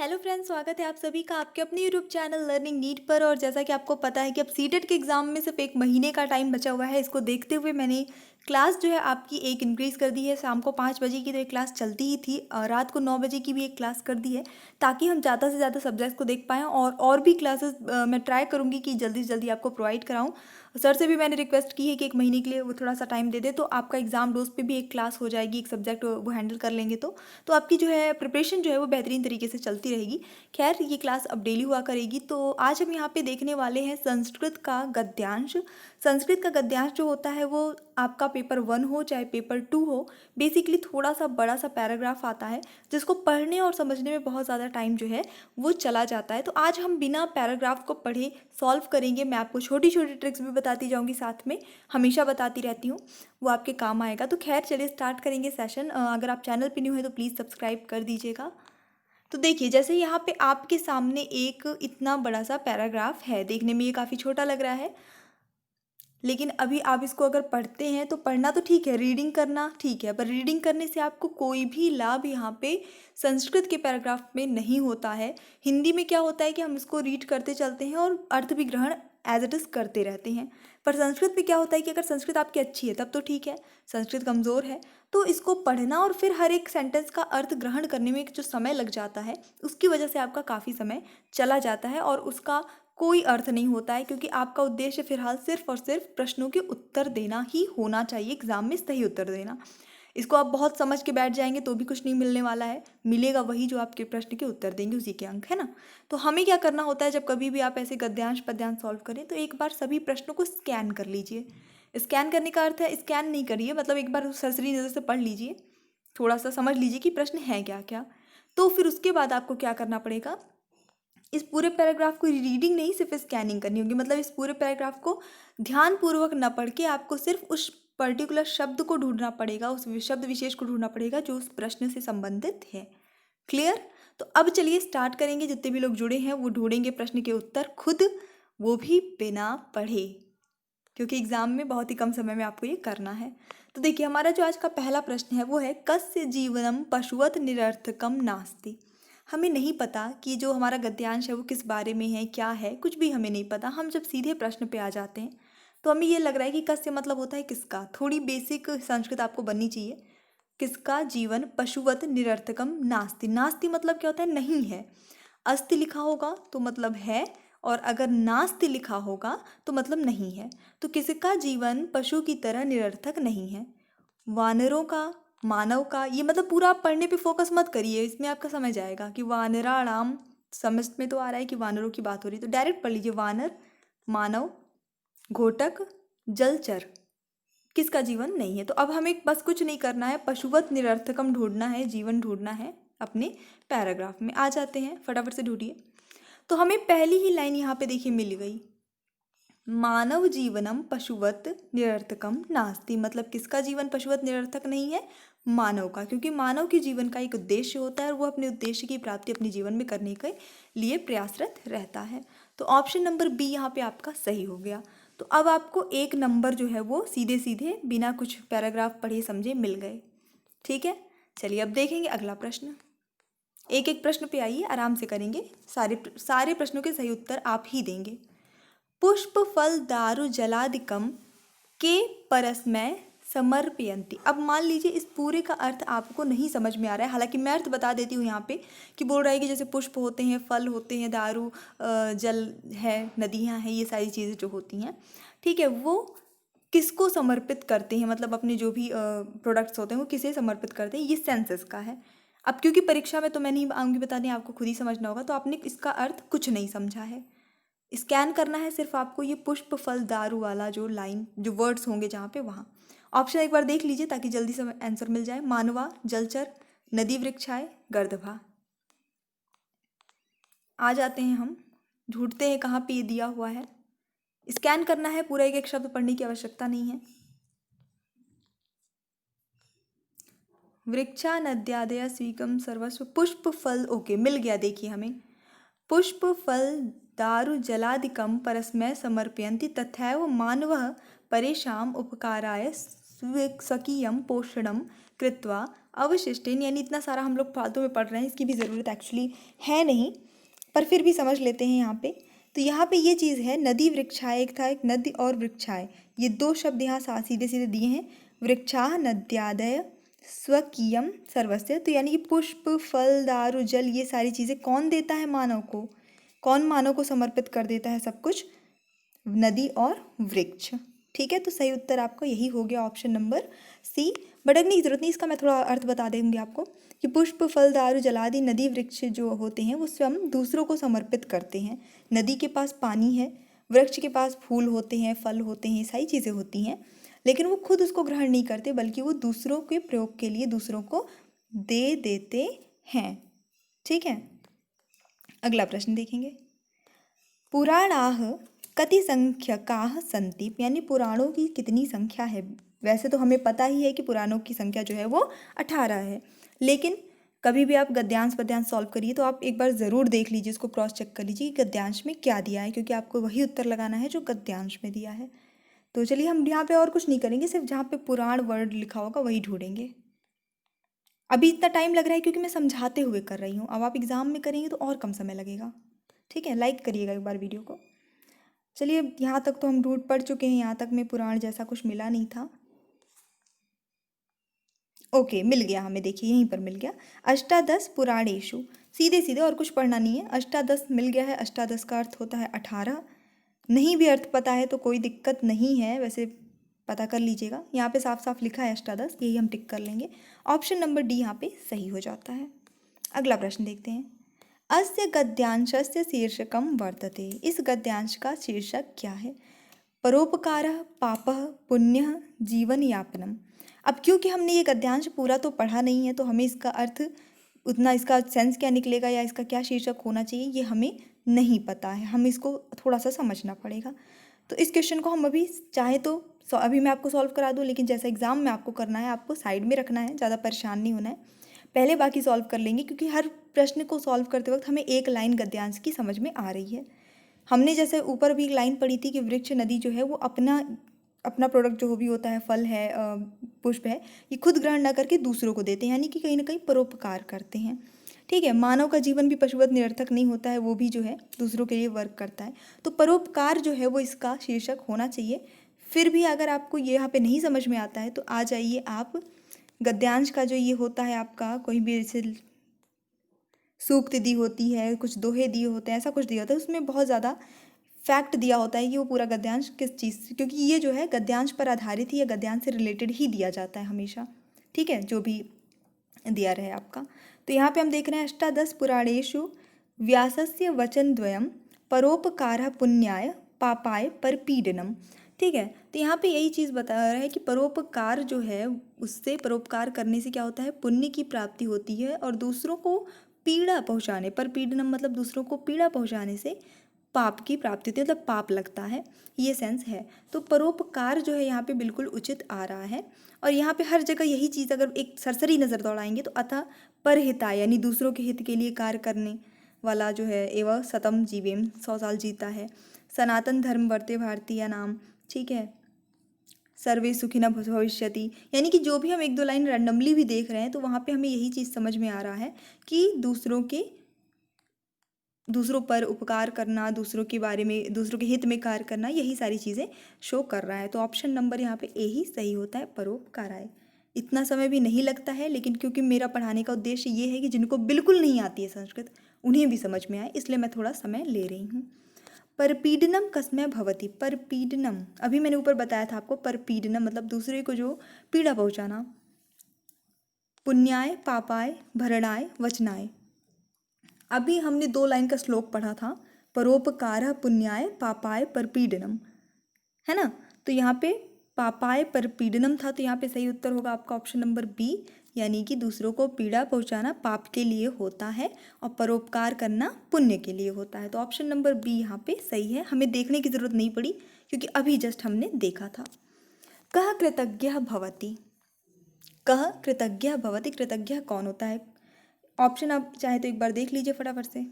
Hello friends, स्वागत है आप सभी का आपके अपने यूट्यूब चैनल लर्निंग नीट पर। और जैसा कि आपको पता है कि अब सीटेट के एग्ज़ाम में सिर्फ एक महीने का टाइम बचा हुआ है। इसको देखते हुए मैंने क्लास जो है आपकी एक इंक्रीज़ कर दी है। शाम को 5 बजे की तो एक क्लास चलती ही थी और रात को 9 बजे की भी एक क्लास कर दी है, ताकि हम ज़्यादा से ज़्यादा सब्जेक्ट्स को देख पाएँ। और भी क्लासेस मैं ट्राई करूँगी कि जल्दी से जल्दी आपको प्रोवाइड कराऊँ। सर से भी मैंने रिक्वेस्ट की है कि एक महीने के लिए वो थोड़ा सा टाइम दे दे, तो आपका एग्ज़ाम डोज पे भी एक क्लास हो जाएगी, एक सब्जेक्ट वो हैंडल कर लेंगे तो आपकी जो है प्रिपरेशन जो है वो बेहतरीन तरीके से चलती रहेगी। खैर, ये क्लास अब डेली हुआ करेगी। तो आज हम यहाँ पे देखने वाले हैं संस्कृत का गद्यांश। संस्कृत का गद्यांश जो होता है वो आपका पेपर 1 हो चाहे पेपर 2 हो, बेसिकली थोड़ा सा बड़ा सा पैराग्राफ आता है, जिसको पढ़ने और समझने में बहुत ज़्यादा टाइम जो है वो चला जाता है। तो आज हम बिना पैराग्राफ को पढ़े सॉल्व करेंगे। मैं आपको छोटी छोटी ट्रिक्स भी बताती जाऊँगी, साथ में हमेशा बताती रहती हूँ, वो आपके काम आएगा। तो खैर, चलिए स्टार्ट करेंगे सेशन। अगर आप चैनल पे न्यू है तो प्लीज़ सब्सक्राइब कर दीजिएगा। तो देखिए, जैसे यहाँ पे आपके सामने एक इतना बड़ा सा पैराग्राफ है, देखने में ये काफ़ी छोटा लग रहा है, लेकिन अभी आप इसको अगर पढ़ते हैं तो पढ़ना तो ठीक है, रीडिंग करना ठीक है, पर रीडिंग करने से आपको कोई भी लाभ यहाँ पे संस्कृत के पैराग्राफ में नहीं होता है। हिंदी में क्या होता है कि हम इसको रीड करते चलते हैं और अर्थ भी ग्रहण एज इट इज़ करते रहते हैं। पर संस्कृत में क्या होता है कि अगर संस्कृत आपकी अच्छी है तब तो ठीक है, संस्कृत कमज़ोर है तो इसको पढ़ना और फिर हर एक सेंटेंस का अर्थ ग्रहण करने में जो समय लग जाता है, उसकी वजह से आपका काफ़ी समय चला जाता है और उसका कोई अर्थ नहीं होता है, क्योंकि आपका उद्देश्य फिलहाल सिर्फ और सिर्फ प्रश्नों के उत्तर देना ही होना चाहिए, एग्जाम में सही उत्तर देना। इसको आप बहुत समझ के बैठ जाएंगे तो भी कुछ नहीं मिलने वाला है, मिलेगा वही जो आपके प्रश्न के उत्तर देंगे, उसी के अंक, है ना। तो हमें क्या करना होता है, जब कभी भी आप ऐसे गद्यांश पद्यांश सॉल्व करें तो एक बार सभी प्रश्नों को स्कैन कर लीजिए। स्कैन करने का अर्थ है स्कैन नहीं करिए, मतलब एक बार सरसरी नज़र से पढ़ लीजिए, थोड़ा सा समझ लीजिए कि प्रश्न है क्या क्या। तो फिर उसके बाद आपको क्या करना पड़ेगा, इस पूरे पैराग्राफ को रीडिंग नहीं, सिर्फ स्कैनिंग करनी होगी। मतलब इस पूरे पैराग्राफ को ध्यानपूर्वक न पढ़ के आपको सिर्फ उस पर्टिकुलर शब्द को ढूंढना पड़ेगा, उस शब्द विशेष को ढूंढना पड़ेगा जो उस प्रश्न से संबंधित है। क्लियर? तो अब चलिए स्टार्ट करेंगे। जितने भी लोग जुड़े हैं वो ढूंढेंगे प्रश्न के उत्तर खुद, वो भी बिना पढ़े, क्योंकि एग्जाम में बहुत ही कम समय में आपको ये करना है। तो देखिए, हमारा जो आज का पहला प्रश्न है वो है कस्य जीवनम पशुवत निरर्थकम नास्ति। हमें नहीं पता कि जो हमारा गद्यांश है वो किस बारे में है, क्या है, कुछ भी हमें नहीं पता। हम जब सीधे प्रश्न पे आ जाते हैं तो हमें ये लग रहा है कि कस्य मतलब होता है किसका। थोड़ी बेसिक संस्कृत आपको बननी चाहिए। किसका जीवन पशुवत निरर्थकम नास्ति। नास्ति मतलब क्या होता है, नहीं है। अस्ति लिखा होगा तो मतलब है, और अगर नास्ति लिखा होगा तो मतलब नहीं है। तो किसका जीवन पशु की तरह निरर्थक नहीं है। वानरों का, मानव का, ये मतलब पूरा आप पढ़ने पे फोकस मत करिए, इसमें आपका समझ आएगा कि वानराणाम, समझ में तो आ रहा है कि वानरों की बात हो रही है, तो डायरेक्ट पढ़ लीजिए वानर, मानव, घोटक, जलचर, किसका जीवन नहीं है। तो अब हमें बस कुछ नहीं करना है, पशुवत निरर्थकम ढूंढना है, जीवन ढूंढना है अपने पैराग्राफ में। आ जाते हैं, फटाफट से ढूंढिए। तो हमें पहली ही लाइन यहाँ पे देखिए मिल गई, मानव जीवनम पशुवत निरर्थकम नास्ति। मतलब किसका जीवन पशुवत निरर्थक नहीं है, मानव का, क्योंकि मानव के जीवन का एक उद्देश्य होता है और वो अपने उद्देश्य की प्राप्ति अपने जीवन में करने के लिए प्रयासरत रहता है। तो ऑप्शन नंबर बी यहाँ पे आपका सही हो गया। तो अब आपको एक नंबर जो है वो सीधे सीधे बिना कुछ पैराग्राफ पढ़े समझे मिल गए। ठीक है, चलिए अब देखेंगे अगला प्रश्न। एक एक प्रश्न पे आइए, आराम से करेंगे, सारे सारे प्रश्नों के सही उत्तर आप ही देंगे। पुष्प फल दारु जलादिकम के परस्मय समर्पयन्ति। अब मान लीजिए इस पूरे का अर्थ आपको नहीं समझ में आ रहा है, हालांकि मैं अर्थ बता देती हूँ यहाँ पे कि बोल रहा है कि जैसे पुष्प होते हैं, फल होते हैं, दारू जल है, नदियाँ हैं, ये सारी चीज़ें जो होती हैं, ठीक है, वो किसको समर्पित करते हैं, मतलब अपने जो भी प्रोडक्ट्स होते हैं वो किसे समर्पित करते हैं, ये सेंसेस का है। अब क्योंकि परीक्षा में तो मैं नहीं आऊँगी बताने, आपको खुद ही समझना होगा, तो आपने इसका अर्थ कुछ नहीं समझा है। स्कैन करना है सिर्फ आपको ये पुष्प फल दारू वाला जो लाइन, जो वर्ड्स होंगे जहाँ पे, वहाँ। ऑप्शन एक बार देख लीजिए ताकि जल्दी से आंसर मिल जाए। मानवा, जलचर, नदी वृक्षाय, गर्दभा। आ जाते हैं हम, ढूंढते हैं कहाँ पे ये दिया हुआ है। स्कैन करना है, पूरा एक एक शब्द पढ़ने की आवश्यकता नहीं है। वृक्षा नद्यादय स्वीकम सर्वस्व पुष्प फल, ओके मिल गया, देखिए हमें पुष्प फल दारु जलादिकं परस्मै समर्पयन्ति तथैव मानवः परेषाम् उपकाराय स्वकीयं पोषणं कृत्वा अवशिष्टेन, यानी इतना सारा हम लोग फालतू में पढ़ रहे हैं, इसकी भी ज़रूरत एक्चुअली है नहीं, पर फिर भी समझ लेते हैं यहाँ पे। तो यहाँ पे ये चीज़ है, नदी वृक्षाय, एक था एक नदी और वृक्षाय, ये दो शब्द यहाँ सीधे सीधे दिए हैं। वृक्षाः नद्यादय स्वकीयम सर्वस्य, तो यानी कि पुष्प फल दारु जल ये सारी चीज़ें कौन देता है मानव को, कौन मानव को समर्पित कर देता है सब कुछ, नदी और वृक्ष। ठीक है, तो सही उत्तर आपका यही हो गया ऑप्शन नंबर सी। भटकने की जरूरत नहीं, इसका मैं थोड़ा अर्थ बता देंगे आपको कि पुष्प फल दारु जलादि नदी वृक्ष जो होते हैं वो स्वयं दूसरों को समर्पित करते हैं। नदी के पास पानी है, वृक्ष के पास फूल होते हैं, फल होते हैं, सारी चीज़ें होती हैं, लेकिन वो खुद उसको ग्रहण नहीं करते, बल्कि वो दूसरों के प्रयोग के लिए दूसरों को दे देते हैं। ठीक है, अगला प्रश्न देखेंगे। पुराणाः कति संख्यकाः सन्ति, यानी पुराणों की कितनी संख्या है। वैसे तो हमें पता ही है कि पुराणों की संख्या जो है वो 18 है, लेकिन कभी भी आप गद्यांश पद्यांश सॉल्व करिए तो आप एक बार ज़रूर देख लीजिए, इसको क्रॉस चेक कर लीजिए कि गद्यांश में क्या दिया है, क्योंकि आपको वही उत्तर लगाना है जो गद्यांश में दिया है। तो चलिए हम यहाँ पे और कुछ नहीं करेंगे, सिर्फ जहाँ पे पुराण वर्ड लिखा होगा वही ढूंढेंगे। अभी इतना टाइम लग रहा है क्योंकि मैं समझाते हुए कर रही हूँ, अब आप एग्जाम में करेंगे तो और कम समय लगेगा। ठीक है, लाइक करिएगा एक बार वीडियो को। चलिए यहाँ तक तो हम ढूंढ पढ़ चुके हैं, यहाँ तक में पुराण जैसा कुछ मिला नहीं था। ओके, मिल गया हमें, देखिए यहीं पर मिल गया। अष्टादश पुराणेषु, सीधे सीधे और कुछ पढ़ना नहीं है, अष्टादश मिल गया है। अष्टादश का अर्थ होता है 18। नहीं भी अर्थ पता है तो कोई दिक्कत नहीं है, वैसे पता कर लीजिएगा, यहाँ पे साफ साफ लिखा है अष्टादश, यही हम टिक कर लेंगे। ऑप्शन नंबर डी यहाँ पे सही हो जाता है। अगला प्रश्न देखते हैं। अस्य गद्यांशस्य शीर्षकम वर्तते, इस गद्यांश का शीर्षक क्या है। परोपकारः पापः पुण्यः जीवन यापनम। अब क्योंकि हमने ये गद्यांश पूरा तो पढ़ा नहीं है, तो हमें इसका अर्थ उतना, इसका सेंस क्या निकलेगा या इसका क्या शीर्षक होना चाहिए ये हमें नहीं पता है, हमें इसको थोड़ा सा समझना पड़ेगा। तो इस क्वेश्चन को हम अभी चाहे तो अभी मैं आपको सॉल्व करा दूँ, लेकिन जैसा एग्जाम में आपको करना है आपको साइड में रखना है, ज़्यादा परेशान नहीं होना है, पहले बाकी सॉल्व कर लेंगे, क्योंकि हर प्रश्न को सॉल्व करते वक्त हमें एक लाइन गद्यांश की समझ में आ रही है। हमने जैसे ऊपर भी एक लाइन पढ़ी थी कि वृक्ष नदी जो है वो अपना अपना प्रोडक्ट जो भी होता है, फल है पुष्प है, ये खुद ग्रहण ना करके दूसरों को देते हैं, यानी कि कहीं ना कहीं परोपकार करते हैं। ठीक है, मानव का जीवन भी पशुवत निरर्थक नहीं होता है, वो भी जो है दूसरों के लिए वर्क करता है, तो परोपकार जो है वो इसका शीर्षक होना चाहिए। फिर भी अगर आपको ये यहाँ पे नहीं समझ में आता है तो आ जाइए आप गद्यांश का जो ये होता है आपका, कोई भी जैसे सूक्त दी होती है, कुछ दोहे दिए होते हैं, ऐसा कुछ दिया होता है, उसमें बहुत ज़्यादा फैक्ट दिया होता है कि वो पूरा गद्यांश किस चीज़ से, क्योंकि ये जो है गद्यांश पर आधारित ही या गद्यांश से रिलेटेड ही दिया जाता है हमेशा। ठीक है, जो भी दिया रहे आपका। तो यहाँ पे हम देख रहे हैं अष्टादश पुराणेषु व्यासस्य वचनद्वयम परोपकारः पुण्याय पापाय परपीडनम। ठीक है, तो यहाँ पे यही चीज़ बता रहा है कि परोपकार जो है, उससे परोपकार करने से क्या होता है, पुण्य की प्राप्ति होती है, और दूसरों को पीड़ा पहुँचाने पर, पीड़नम मतलब दूसरों को पीड़ा पहुँचाने से पाप की प्राप्ति होती है, मतलब पाप लगता है, ये सेंस है। तो परोपकार जो है यहाँ पे बिल्कुल उचित आ रहा है, और यहाँ पे हर जगह यही चीज़ अगर एक सरसरी नज़र दौड़ाएंगे तो अतः परहिताय, यानी दूसरों के हित के लिए कार्य करने वाला जो है, एवं शतम जीवेम 100 साल जीता है, सनातन धर्म वर्ते भारतीय नाम। ठीक है, सर्वे सुखिनः भविष्यति, यानी कि जो भी हम एक दो लाइन रैंडमली भी देख रहे हैं तो वहाँ पे हमें यही चीज़ समझ में आ रहा है कि दूसरों पर उपकार करना, दूसरों के बारे में, दूसरों के हित में कार्य करना, यही सारी चीज़ें शो कर रहा है। तो ऑप्शन नंबर यहाँ पे ए ही सही होता है, परोपकाराय। इतना समय भी नहीं लगता है, लेकिन क्योंकि मेरा पढ़ाने का उद्देश्य ये है कि जिनको बिल्कुल नहीं आती है संस्कृत उन्हें भी समझ में आए, इसलिए मैं थोड़ा समय ले रही हूँ। परपीडनम कस्मै भवति, परपीडनम अभी मैंने ऊपर बताया था आपको, परपीडनम मतलब दूसरे को जो पीड़ा पहुँचाना। पुण्याय पापाय भरणाय वचनाय, अभी हमने 2 लाइन का श्लोक पढ़ा था, परोपकारः पुण्याय पापाय परपीडनम, है ना। तो यहाँ पे पापाय परपीडनम था, तो यहाँ पे सही उत्तर होगा आपका ऑप्शन नंबर बी, यानी कि दूसरों को पीड़ा पहुँचाना पाप के लिए होता है और परोपकार करना पुण्य के लिए होता है। तो ऑप्शन नंबर बी यहाँ पे सही है, हमें देखने की ज़रूरत नहीं पड़ी क्योंकि अभी जस्ट हमने देखा था। कः कृतज्ञः भवति, कः कृतज्ञः भवति, कृतज्ञ कौन होता है। ऑप्शन आप चाहे तो एक बार देख लीजिए फटाफट से।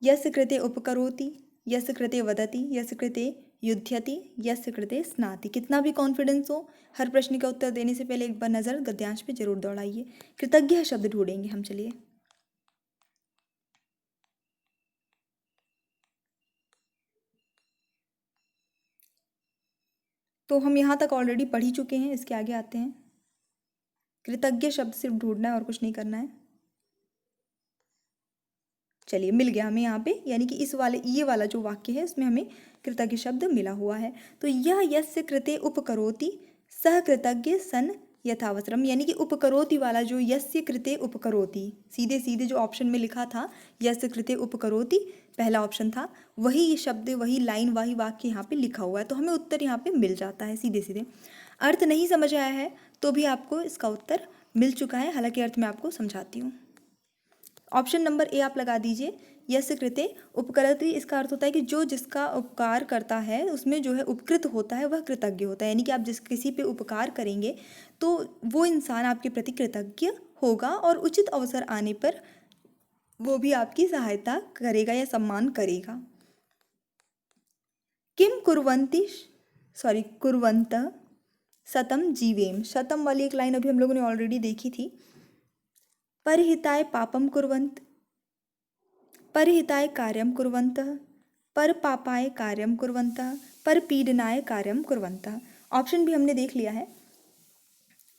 यस्य कृते उपकरोति, यस्य कृते वदति, यस्य कृते युध्यति, यस्य कृते स्नाति। कितना भी कॉन्फिडेंस हो, हर प्रश्न का उत्तर देने से पहले एक बार नज़र गद्यांश पे जरूर दौड़ाइए। कृतज्ञ शब्द ढूंढेंगे हम, चलिए। तो हम यहाँ तक ऑलरेडी पढ़ ही चुके हैं, इसके आगे आते हैं। कृतज्ञ शब्द सिर्फ ढूंढना है और कुछ नहीं करना है। चलिए, मिल गया हमें यहाँ पे, यानी कि ये वाला जो वाक्य है उसमें हमें कृतज्ञ शब्द मिला हुआ है। तो यह यस्य कृते उपकरोति सह कृतज्ञ सन यथावसरम, यानी कि उपकरोति वाला जो यस्य कृते उपकरोति, सीधे सीधे जो ऑप्शन में लिखा था यस्य कृते उपकरोति, पहला ऑप्शन था, वही शब्द, वही लाइन, वही वाक्य यहाँ पे लिखा हुआ है। तो हमें उत्तर यहाँ पे मिल जाता है सीधे सीधे। अर्थ नहीं समझ आया है तो भी आपको इसका उत्तर मिल चुका है, हालांकि अर्थ मैं आपको समझाती हूँ। ऑप्शन नंबर ए आप लगा दीजिए, यस्य कृते उपकरति। इसका अर्थ होता है कि जो जिसका उपकार करता है उसमें जो है उपकृत होता है वह कृतज्ञ होता है, यानी कि आप जिस किसी पे उपकार करेंगे तो वो इंसान आपके प्रति कृतज्ञ होगा और उचित अवसर आने पर वो भी आपकी सहायता करेगा या सम्मान करेगा। किम कुर्वंत सतम जीवेम, शतम वाली एक लाइन अभी हम लोगों ने ऑलरेडी देखी थी। परहिताय पापम कुर्वन्त, परहिताय कार्यम कुर्वन्तः, पर पापाय कार्यम कुर्वन्तः, पर पीडनाय कार्यम कुर्वन्तः। ऑप्शन भी हमने देख लिया है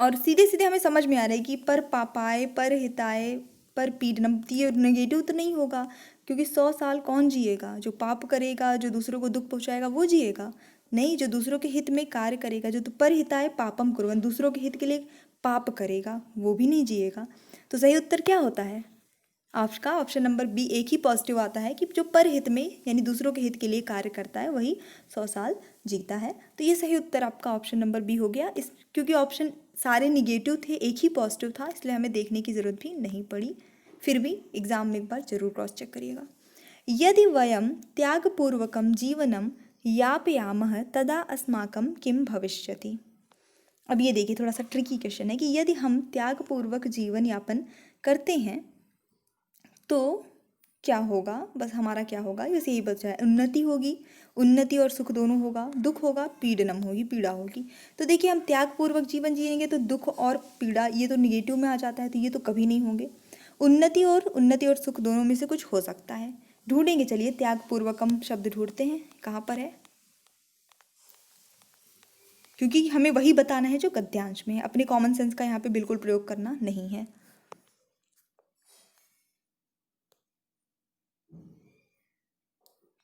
और सीधे सीधे हमें समझ में आ रहा है कि पर पापाय, पर हिताय, पर पीडनम। ये नेगेटिव तो नहीं होगा, क्योंकि 100 साल कौन जिएगा? जो पाप करेगा, जो दूसरों को दुख पहुंचाएगा वो जिएगा। नहीं, जो दूसरों के हित में कार्य करेगा, जो तो पर हिताय पापम कुर्वन्, दूसरों के हित के लिए पाप करेगा, वो भी नहीं जिएगा। तो सही उत्तर क्या होता है आपका? ऑप्शन नंबर बी एक ही पॉजिटिव आता है कि जो परहित में यानी दूसरों के हित के लिए कार्य करता है वही 100 साल जीता है। तो ये सही उत्तर आपका ऑप्शन नंबर बी हो गया। इस क्योंकि ऑप्शन सारे निगेटिव थे, एक ही पॉजिटिव था, इसलिए हमें देखने की ज़रूरत भी नहीं पड़ी। फिर भी एग्जाम में एक बार जरूर क्रॉस चेक करिएगा। यदि वयम त्यागपूर्वकम जीवनम यापयामः तदा अस्माकं किम भविष्यति। अब ये देखिए, थोड़ा सा ट्रिकी क्वेश्चन है कि यदि हम त्यागपूर्वक जीवन यापन करते हैं तो क्या होगा, बस हमारा क्या होगा, बस यही बचा है। उन्नति होगी, उन्नति और सुख दोनों होगा, दुख होगा, पीड़नम होगी, पीड़ा होगी। तो देखिए, हम त्यागपूर्वक जीवन जिएंगे तो दुख और पीड़ा ये तो निगेटिव में आ जाता है, तो ये तो कभी नहीं होंगे। उन्नति और सुख दोनों में से कुछ हो सकता है। ढूंढेंगे, चलिए त्यागपूर्वकम शब्द ढूंढते हैं, कहाँ पर है, क्योंकि हमें वही बताना है जो गद्यांश में है। अपने कॉमन सेंस का यहाँ पे बिल्कुल प्रयोग करना नहीं है।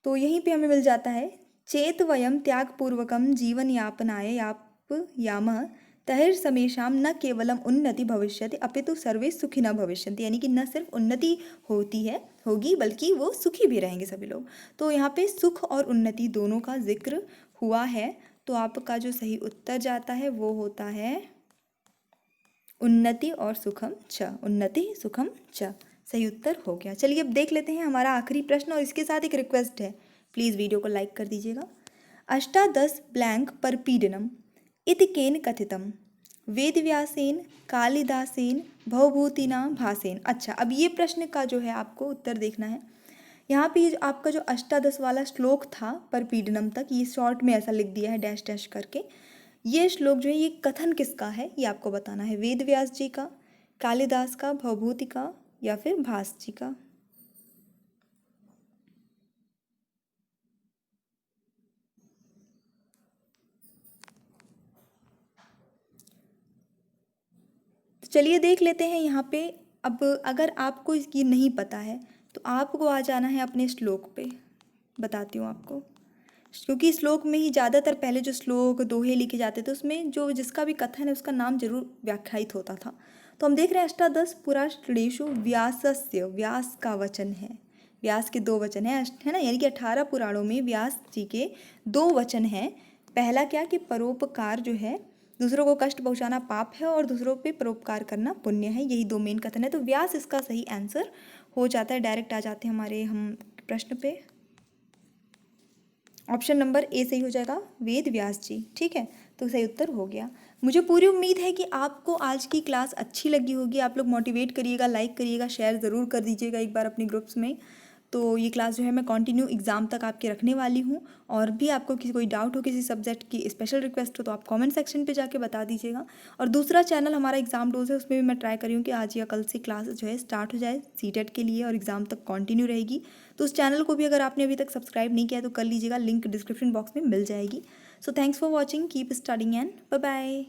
तो यहीं पे हमें मिल जाता है, चेत वयम त्यागपूर्वकम जीवन यापनाय यापयामः तहिर समेषाम न केवलम उन्नति भविष्यति अपितु सर्वे सुखी न भविष्यन्ति, यानी कि न सिर्फ उन्नति होगी बल्कि वो सुखी भी रहेंगे सभी लोग। तो यहाँ पे सुख और उन्नति दोनों का जिक्र हुआ है, तो आपका जो सही उत्तर जाता है वो होता है उन्नति और सुखम च, उन्नति सुखम च, सही उत्तर हो गया। चलिए अब देख लेते हैं हमारा आखिरी प्रश्न, और इसके साथ एक रिक्वेस्ट है, प्लीज़ वीडियो को लाइक कर दीजिएगा। अष्टादश ब्लैंक परपीडनम इति केन कथितम, वेदव्यासेन, कालिदासेन, भवभूतिना भासेन। अच्छा, अब ये प्रश्न का जो है आपको उत्तर देखना है। यहाँ पे ये आपका जो अष्टादश वाला श्लोक था परपीडनम तक, ये शॉर्ट में ऐसा लिख दिया है डैश डैश करके। ये श्लोक जो है ये कथन किसका है ये आपको बताना है, वेद व्यास जी का, कालिदास का, भवभूति का, या फिर भास जी का। तो चलिए देख लेते हैं यहाँ पे। अब अगर आपको ये नहीं पता है तो आपको आ जाना है अपने श्लोक पे, बताती हूँ आपको, क्योंकि श्लोक में ही ज़्यादातर पहले जो श्लोक दोहे लिखे जाते थे उसमें जो जिसका भी कथन है उसका नाम जरूर व्याख्यायित होता था। तो हम देख रहे हैं अष्टादश पुराणेषु व्यासस्य, व्यास का वचन है, व्यास के 2 वचन है ना, यानी कि 18 पुराणों में व्यास जी के 2 वचन हैं। पहला क्या कि परोपकार जो है, दूसरों को कष्ट पहुंचाना पाप है और दूसरों पे परोपकार करना पुण्य है, यही 2 मेन कथन है। तो व्यास इसका सही आंसर हो जाता है। डायरेक्ट आ जाते हैं हमारे हम प्रश्न पे, ऑप्शन नंबर ए सही हो जाएगा, वेद व्यास जी। ठीक है, तो सही उत्तर हो गया। मुझे पूरी उम्मीद है कि आपको आज की क्लास अच्छी लगी होगी। आप लोग मोटिवेट करिएगा, लाइक करिएगा, शेयर ज़रूर कर दीजिएगा एक बार अपने ग्रुप्स में। तो ये क्लास जो है मैं कंटिन्यू एग्ज़ाम तक आपके रखने वाली हूँ। और भी आपको किसी कोई डाउट हो किसी सब्जेक्ट की, स्पेशल रिक्वेस्ट हो, तो आप कमेंट सेक्शन पे जाके बता दीजिएगा। और दूसरा चैनल हमारा एग्ज़ाम डोज है, उसमें भी मैं ट्राई करी हूँ कि आज या कल से क्लास जो है स्टार्ट हो जाए सीटेट के लिए और एग्ज़ाम तक कंटिन्यू रहेगी। तो उस चैनल को भी अगर आपने अभी तक सब्सक्राइब नहीं किया है तो कर लीजिएगा, लिंक डिस्क्रिप्शन बॉक्स में मिल जाएगी। So thanks for watching, keep studying and bye bye.